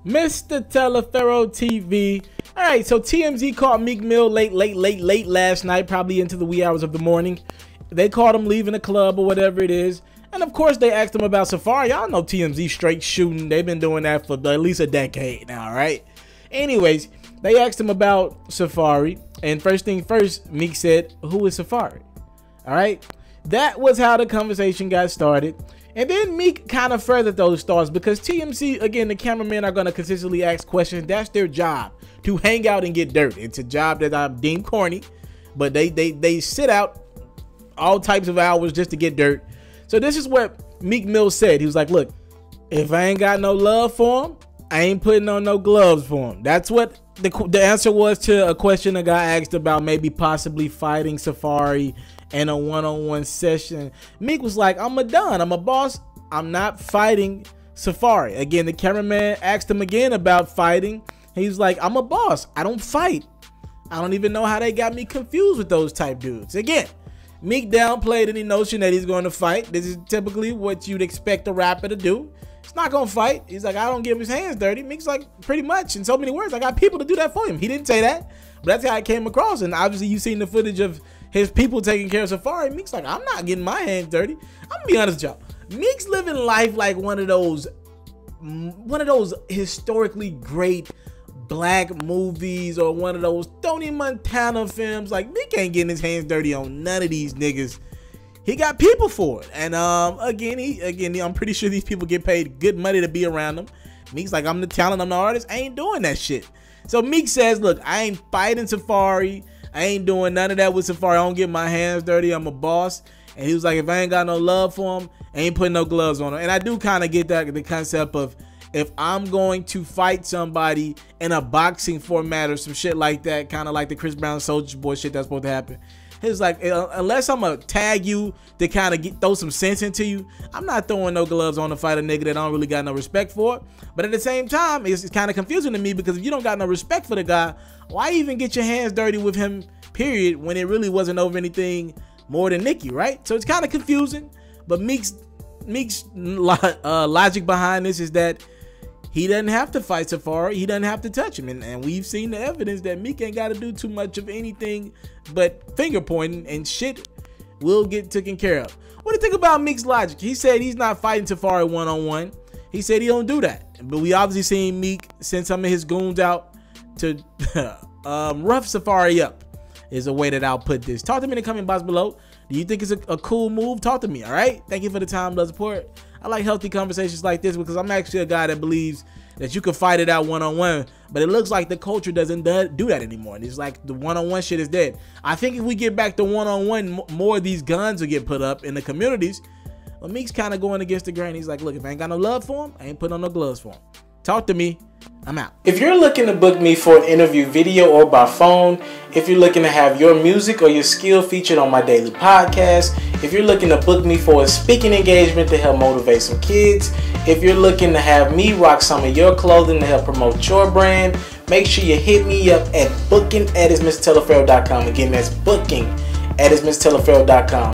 Mr. Taliaferro TV. Alright, so TMZ caught Meek Mill late last night, probably into the wee hours of the morning. They caught him leaving the club or whatever it is. And of course they asked him about Safaree. Y'all know TMZ straight shooting. They've been doing that for at least a decade now, right? Anyways, they asked him about Safaree. And first thing first, Meek said, "Who is Safaree?" Alright? That was how the conversation got started. And then Meek kind of furthered those thoughts because TMZ, again, the cameramen are going to consistently ask questions. That's their job, to hang out and get dirt. It's a job that I deem corny, but they sit out all types of hours just to get dirt. So this is what Meek Mill said. He was like, look, if I ain't got no love for him, I ain't putting on no gloves for him. That's what the answer was to a question a guy asked about maybe possibly fighting Safaree in a one-on-one session. Meek was like, I'm a boss. I'm not fighting Safaree. Again, the cameraman asked him again about fighting. He's like, I'm a boss. I don't fight. I don't even know how they got me confused with those type dudes. Again, Meek downplayed any notion that he's going to fight. This is typically what you'd expect a rapper to do. He's not going to fight. He's like, I don't give his hands dirty. Meek's like, pretty much, in so many words, I got people to do that for him. He didn't say that, but that's how it came across. And obviously you've seen the footage of his people taking care of Safaree. Meek's like, I'm not getting my hands dirty. I'm gonna be honest with y'all. Meek's living life like one of those historically great black movies or one of those Tony Montana films. Like, Meek ain't getting his hands dirty on none of these niggas. He got people for it. And again, I'm pretty sure these people get paid good money to be around him. Meek's like, I'm the talent, I'm the artist. I ain't doing that shit. So Meek says, look, I ain't fighting Safaree. I ain't doing none of that with Safaree. I don't get my hands dirty. I'm a boss. And he was like, if I ain't got no love for him, I ain't putting no gloves on him. And I do kind of get that, the concept of if I'm going to fight somebody in a boxing format or some shit like that, kind of like the Chris Brown Soulja Boy shit that's supposed to happen. He's like, unless I'm going to tag you to kind of throw some sense into you, I'm not throwing no gloves on to fight a nigga that I don't really got no respect for. But at the same time, it's kind of confusing to me because if you don't got no respect for the guy, why even get your hands dirty with him, period, when it really wasn't over anything more than Nicki, right? So it's kind of confusing. But Meek's logic behind this is that he doesn't have to fight Safaree. He doesn't have to touch him. And we've seen the evidence that Meek ain't got to do too much of anything but finger pointing, and shit will get taken care of. What do you think about Meek's logic? He said he's not fighting Safaree one-on-one. He said he don't do that. But we obviously seen Meek send some of his goons out to rough Safaree up, is a way that I'll put this. Talk to me in the comment box below. Do you think it's a cool move? Talk to me, all right? Thank you for the time, the support. I like healthy conversations like this because I'm actually a guy that believes that you can fight it out one-on-one, but it looks like the culture doesn't do that anymore. It's like the one-on-one shit is dead. I think if we get back to one-on-one, more of these guns will get put up in the communities. But Meek's kind of going against the grain. He's like, look, if I ain't got no love for him, I ain't putting on no gloves for him. Talk to me. I'm out. If you're looking to book me for an interview video or by phone, if you're looking to have your music or your skill featured on my daily podcast, if you're looking to book me for a speaking engagement to help motivate some kids, if you're looking to have me rock some of your clothing to help promote your brand, make sure you hit me up at booking@itsmrtaliaferro.com. Again, that's booking@itsmrtaliaferro.com.